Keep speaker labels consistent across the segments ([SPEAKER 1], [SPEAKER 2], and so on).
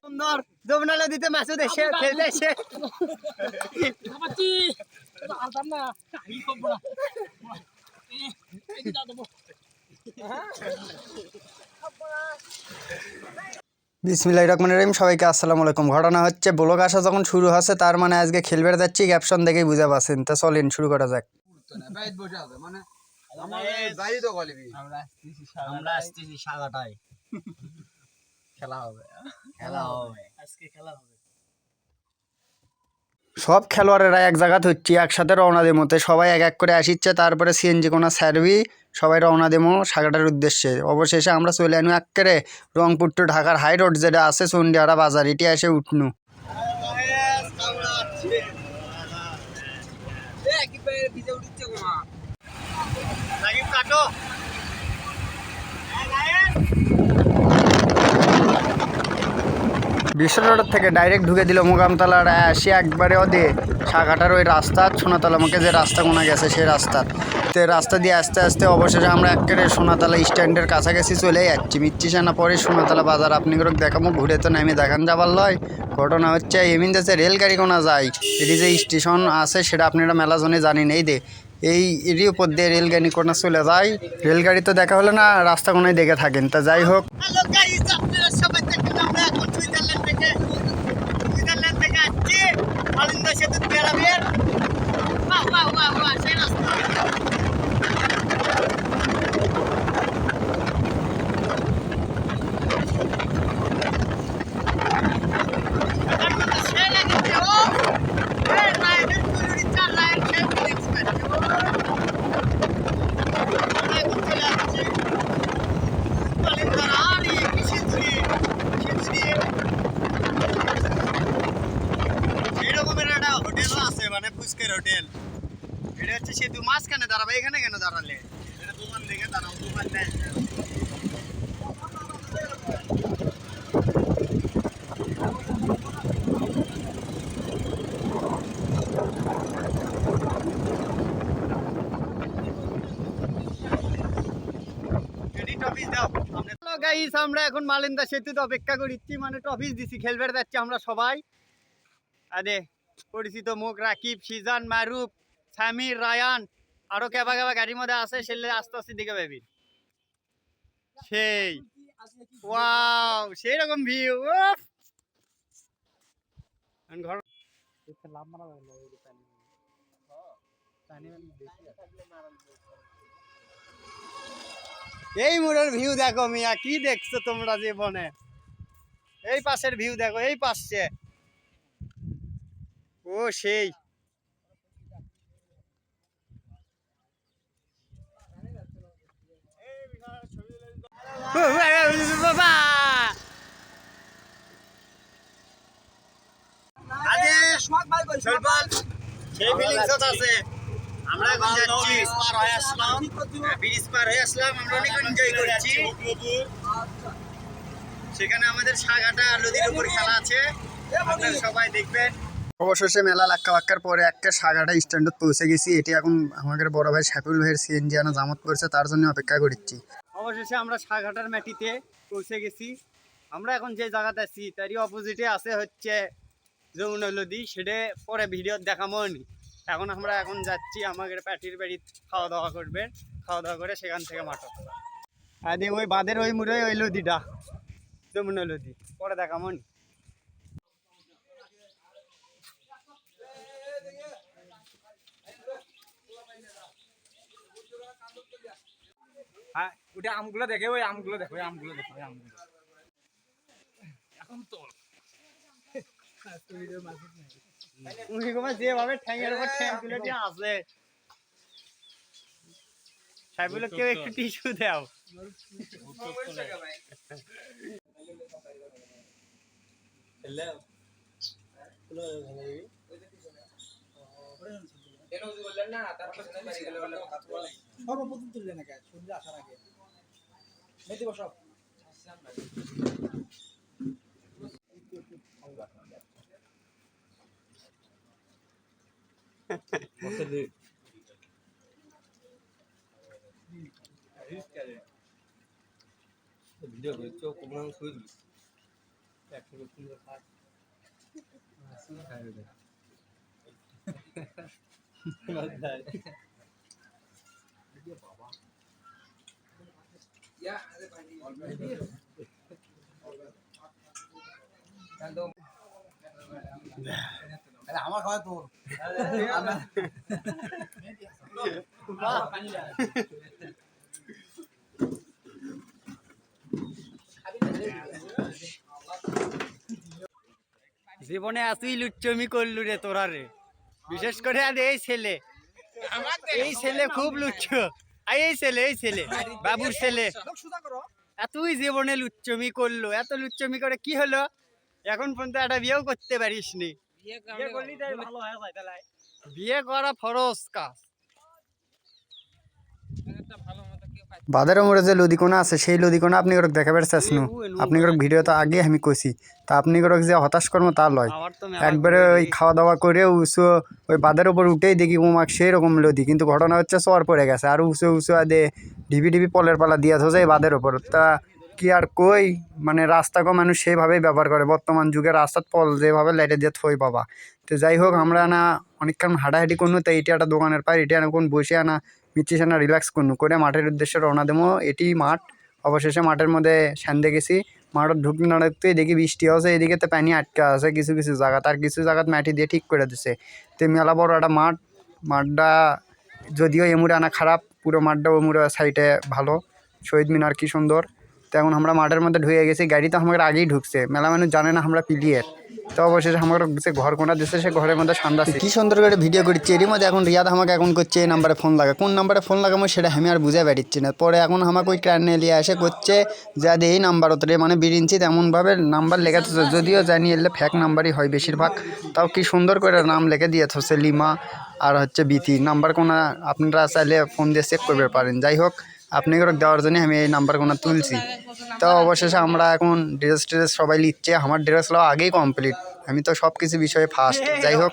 [SPEAKER 1] সুন্দর যমুনা নদীতে মাছ এসে খেলতে এসে বিসমিল্লাহির রহমানির রহিম। সবাইকে আসসালামু আলাইকুম। ঘটনা হচ্ছে ব্লগ আসা যখন শুরু হচ্ছে তার মানে আজকে খেলবে যাচ্ছি, ক্যাপশন দেখেই বুঝে পাচ্ছেন। তো চলেন শুরু করা যাক।
[SPEAKER 2] আমরা আসতেছি সাগাটায় খেলা হবে আজকে খেলা হবে।
[SPEAKER 1] সব খেলোয়াড়েরা এক জায়গা হচ্ছে একসাথে রওনা দেবো, তো সবাই এক এক করে আসিচ্ছে। তারপরে সিএনজি কোনো সার্ভি সবাই রওনা দেবো সাগাটার উদ্দেশ্যে। অবশেষে আমরা চলে আনু একেবারে রংপুর টু ঢাকার হাই রোড যেটা আছে চন্ডিয়াড়া বাজার, এটি এসে উঠনু। বিশ্ব রোড থেকে ডাইরেক্ট ঢুকে দিল মোকামতলার আসি একবারে ওদে সাগাটার ওই রাস্তা সোনাতলা মুখে যে রাস্তা কোনা গেছে সেই রাস্তা, তো রাস্তা দিয়ে আস্তে আস্তে অবশেষে আমরা একেবারে সোনাতলা স্ট্যান্ডের কাছাকাছি চলে যাচ্ছি। মিচ্ছিস না পরে সোনাতলা বাজার আপনি করে দেখাবো, ঘুরে তো নামে দেখান যাবার লয়। ঘটনা হচ্ছে এমিন যাচ্ছে রেলগাড়ি কোনা যায়, এটি যে স্টেশন আছে সেটা আপনারা মেলা জনে জানি নেই দে। এই এরই উপর দিয়ে রেলগাড়ি কোনা চলে যায়। রেলগাড়ি তো দেখা হলে না, রাস্তা কোনায় দেখে থাকেন। তা যাই হোক, হোটেল এটা হচ্ছে সেতু মাঝখানে দাঁড়াবে। এখানে কেন দাঁড়ালে? এটা দোকান দেখে দাঁড়াও, দোকান নেই। আমরা এখন মালিন্দা সেতুতে অপেক্ষা করছি, মানে ট্রফিস দিছি খেলবে যাচ্ছি আমরা সবাই। আরে পরিচিত মুখ রাকিব, সিজান, মারুফ, সামির, রায়ান, আরো কেবা কেবা গাড়ির মধ্যে আছে। সেলে আস্তে আস্তে দিকে পাবি সেই ওয়াও সেই রকম ভিউ। ঘর এই মোড়ের ভিউ দেখো মিয়া, কি দেখছো তোমরা জীবনে? এই পাশের ভিউ দেখো, এই পাশে ও সেই বাবা সেই ফিলিংস আছে। আমরা এখন যাচ্ছি পার হয়ে আসলাম, ব্রিজ পার হয়ে আসলাম। আমরা অনেক এনজয় করছি। সেখানে আমাদের সাগাটা নদীর উপর খেলা আছে, আপনারা সবাই দেখবেন। অবশেষে মেলা লাক্কা বাক্কার পরে একটা সাগাটা স্ট্যান্ডত পৌঁছে গেছি। এটি এখন আমাদের বড় ভাই শাকুল ভাইয়ের সিএনজি আনা জামত করছে, তার জন্য অপেক্ষা করছি। অবশেষে আমরা সাগাটার মাটিতে পৌঁছে গেছি। আমরা এখন যে জায়গাতে আছি তারই অপোজিটে আছে হচ্ছে যমুনা নদী, সেটা পরে ভিডিও দেখাবো নি। এখন আমরা এখন যাচ্ছি আমাদের প্যাটির বাড়ি খাওয়া দাওয়া করবে, খাওয়া দাওয়া করে সেখান থেকে মাঠক আদি ওই বাঁধের ওই মুড়ে ওই নদীটা যমুনা নদী, পরে দেখাবো নি।
[SPEAKER 2] হ্যাঁ ওটা আমগুলো দেখে, ওই আমগুলো দেখো, ওই আমগুলো দেখো, ওই আমগুলো এখন তো
[SPEAKER 1] যেভাবে ঠ্যাঙের উপর ঠ্যাং তুলে দিয়ে আসে, সাইবুল কেউ একটু টিস্যু দাও।
[SPEAKER 2] সর্বপ্রথম তুললে না কেন সূর্য আসার আগে মেদি বসব। ভিডিও করছো কোমল শুই দিবি একশো করতে খাস আমার খাওয়া তোর
[SPEAKER 3] জীবনে এতই লুচ্চমি করলু রে তোরা রে, বিশেষ করে আর এই ছেলে খুব লুচ্চ। এই ছেলে বাবুর ছেলে এতই জীবনে লুচ্চমি করলো, এত লুচ্চমি করে কি হলো, এখন পর্যন্ত একটা বিয়েও করতে পারিস নি। বিয়ে করা ফরজ কাজ।
[SPEAKER 1] বাদের মোড়ে যে লদিকোনা আছে সেই লদিকোনা আপনি করে দেখাবার চাচ্ছু আপনি করে ভিডিও তো আগে আমি কইছি তা আপনি করে যে হতাশ কর্ম তা লয়
[SPEAKER 3] আমার তো
[SPEAKER 1] একবারে ওই খাওয়া দাওয়া করে উঁচু ওই বাদের উপর উঠেই দেখি উমাক সেই রকম লদি, কিন্তু ঘটনা হচ্ছে চর পড়ে গেছে আর উঁচু উঁচু দে ঢিপি ঢিপি পলের পালা দিয়া থোছে এই বাদের ওপর। তা কি আর কই, মানে রাস্তাকেও মানুষ সেইভাবেই ব্যবহার করে, বর্তমান যুগে রাস্তার পল যেভাবে লাইটে দিয়ে থই বাবা। তো যাই হোক আমরা না অনেকক্ষণ হাঁটাহাঁটি করনু, তো এইটা একটা দোকানের পাই এটা এখন বসে আনা মিচ্ছিস না রিল্যাক্স করনু করে মাঠের উদ্দেশ্যে রওনা দেবো। এটি মাঠ, অবশেষে মাঠের মধ্যে সান্দে গেছি। মাঠত ঢুকতে না ঢুকতেই দেখি বৃষ্টি হচ্ছে, এদিকে তো পানি আটকা আছে কিছু কিছু জায়গা, তার কিছু জায়গাত মাটি দিয়ে ঠিক করে দিছে। তো মেলা বড় একটা মাঠ, মাঠটা যদিও এমুড়ে আনা খারাপ, পুরো মাঠটা ওমুড়ে সাইডে ভালো, শহীদ মিনার কি সুন্দর। তো এখন আমরা মাঠের মধ্যে ঢুকে গেছি, গাড়ি তো আমাদের আগেই ঢুকছে, মেলা মানুষ জানে না আমরা প্লেয়ার। তো অবশেষে আমার যে ঘর কোনা দিচ্ছে সে ঘরের মধ্যে ঠান্ডা আছে, কি সুন্দর করে ভিডিও করছে। এরই মধ্যে এখন রিয়াদ আমাকে এখন করছে এই নাম্বারে ফোন লাগা, কোন নাম্বারে ফোন লাগাবো সেটা আমি আর বুঝে বেড়িচ্ছি না। পরে এখন আমাকে ওই ক্যানে নিয়ে এসে করছে যা দিয়ে এই নাম্বার ওতরে মানে বিরিঞ্চি তেমনভাবে নাম্বার লেখা থাকছে, যদিও জানি এলে ফ্যাক নাম্বারই হয় বেশিরভাগ, তাও কি সুন্দর করে নাম লিখে দিয়ে থাকছে লিমা আর হচ্ছে বিতি নাম্বার কোনা, আপনারা চাইলে ফোন দিয়ে চেক করতে পারেন। যাই হোক আপনি করে দেওয়ার জন্য আমি এই নাম্বার কোনা তুলছি। তো অবশেষে আমরা এখন ড্রেস সবাই নিচ্ছে, আমার ড্রেস লওয়া আগেই কমপ্লিট, আমি তো সব কিছু বিষয়ে ফার্স্ট। যাই হোক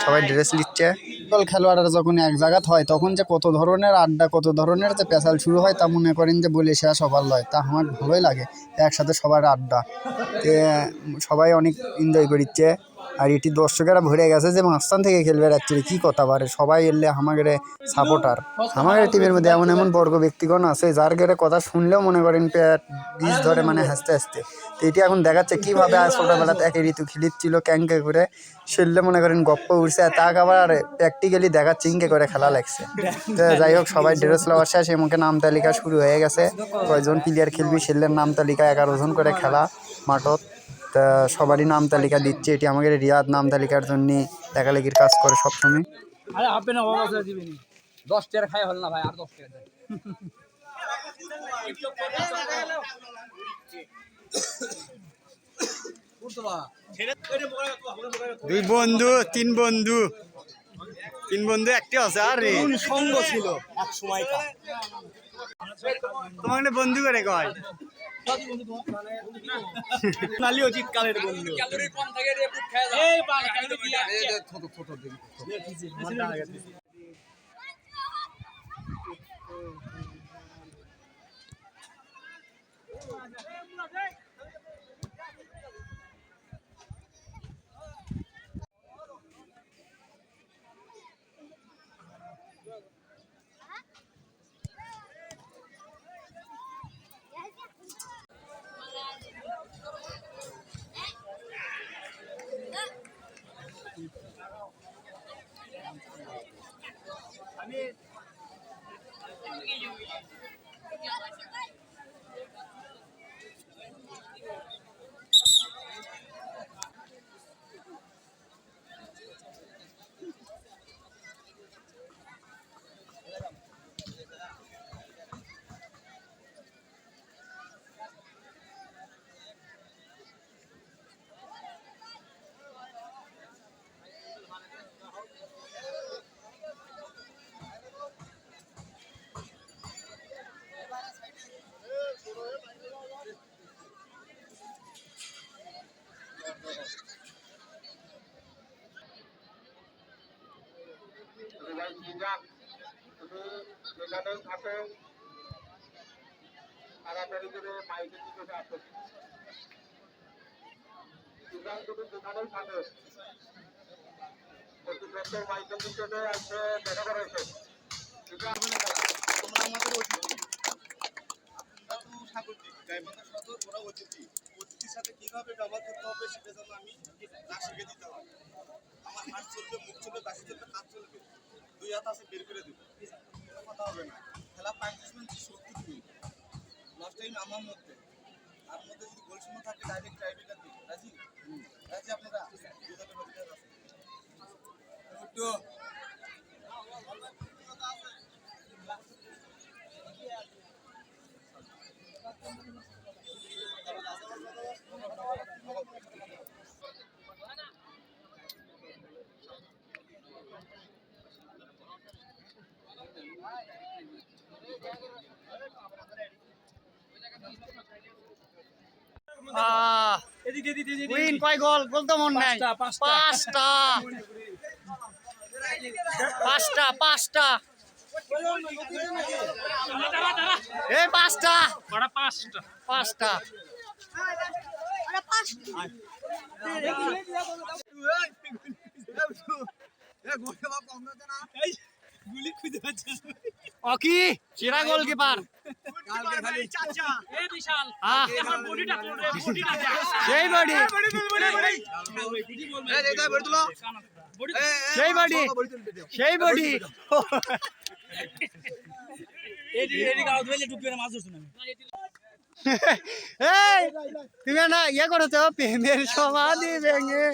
[SPEAKER 1] সবাই ড্রেস নিচ্ছে। ফুটবল খেলোয়াড়রা যখন এক জায়গাত হয় তখন যে কত ধরনের আড্ডা, কত ধরনের যে পেশাল শুরু হয় তা মনে করেন যে বলে শেষ সবার লয়, তা আমার ভালোই লাগে একসাথে সবার আড্ডা। সবাই অনেক এনজয় করছে আর এটি দর্শকেরা ভরে গেছে যে মাঝখান থেকে খেলবে যাচ্ছে কি কথা পারে, সবাই এলে আমাদের সাপোর্টার। আমাদের টিমের মধ্যে এমন এমন বর্গ ব্যক্তিগণ আছে যার গেলে কথা শুনলেও মনে করেন পেট বীজ ধরে মানে হাসতে হাসতে। তো এটি এখন দেখাচ্ছে কীভাবে ছোটোবেলাতে এক ঋতু খেলিচ্ছিল ক্যাঙ্কে করে, সেললে মনে করেন গপ্প উঠছে, তাকে আবার প্র্যাকটিক্যালি দেখাচ্ছে ইঙ্কে করে খেলা লাগছে। তো যাই হোক সবাই ড্রেস লওয়ার শেষ, এমনকি নাম তালিকা শুরু হয়ে গেছে, কয়জন প্লেয়ার খেলবি সেলের নাম তালিকা 11 জন করে খেলা মাঠত। তা সবারই নাম তালিকা দিচ্ছে, এটি আমাদের রিয়াদ নাম তালিকার জন্য লেখালেখির কাজ করে সবসময়।
[SPEAKER 2] আরে আপনি না বাবা দিবেন 10 টাকা খাই হল না ভাই, আর 10 টাকা দেন।
[SPEAKER 3] দুই বন্ধু তিন বন্ধু একটি আছে আর রে
[SPEAKER 2] সঙ্গ ছিল এক সময়
[SPEAKER 3] তোমাকে বন্ধু করে কয়
[SPEAKER 2] নালি অজিত কালের বন্ধু ক্যালোরি কম থাকে রে ফুড খায় এই বাল ক্যালোরি কি আছে ছোট ছোট দেখি
[SPEAKER 4] তাড়াতাড়ি করে মাইকের দিকে আসুন। সুতরাং তুমি যেখানেই থাকো অতি সত্তর মাইকেল দিকে আসছে দেখা করেছে।
[SPEAKER 2] তোমরা আমাদের অতিথি, আমরা তো স্বাগতিক গাইবান্ধা সদর, ওরা অতিথি। অতিথির সাথে কিভাবে ব্যবহার করতে হবে সেটা যেন আমি না শিখে দিতে হবে। আমার হাত চলবে, মুখ চলবে, বাসি চলবে, হাত চলবে, দুই হাত আছে বের করে দেবো, কোনো কথা হবে না। খেলা 35 মিনিট 70 মিনিট, লাস্ট টাইম আমার মধ্যে, তার মধ্যে যদি গোল শূন্য থাকে ডাইরেক্ট টাইব্রেকার দিই। রাজি? রাজি আপনারা? দুজনের মধ্যে আছে। একটু
[SPEAKER 3] উইন কয় গোল? গোল তো মন নাই। পাঁচটা এই পাঁচটা
[SPEAKER 2] গুলি খুঁজে পাচ্ছে না।
[SPEAKER 3] অকি সেরা গোলকিপার সেই বডি সেই বডি এই তুমি না ইয়ে করছো প্রেমের সমাধি ভেঙে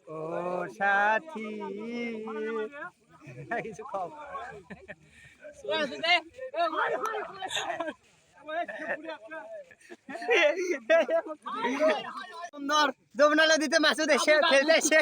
[SPEAKER 3] ও সাথী কিছু খাও সুন্দর যমুনা নদীতে মাছও দেশে ফেলতে এসে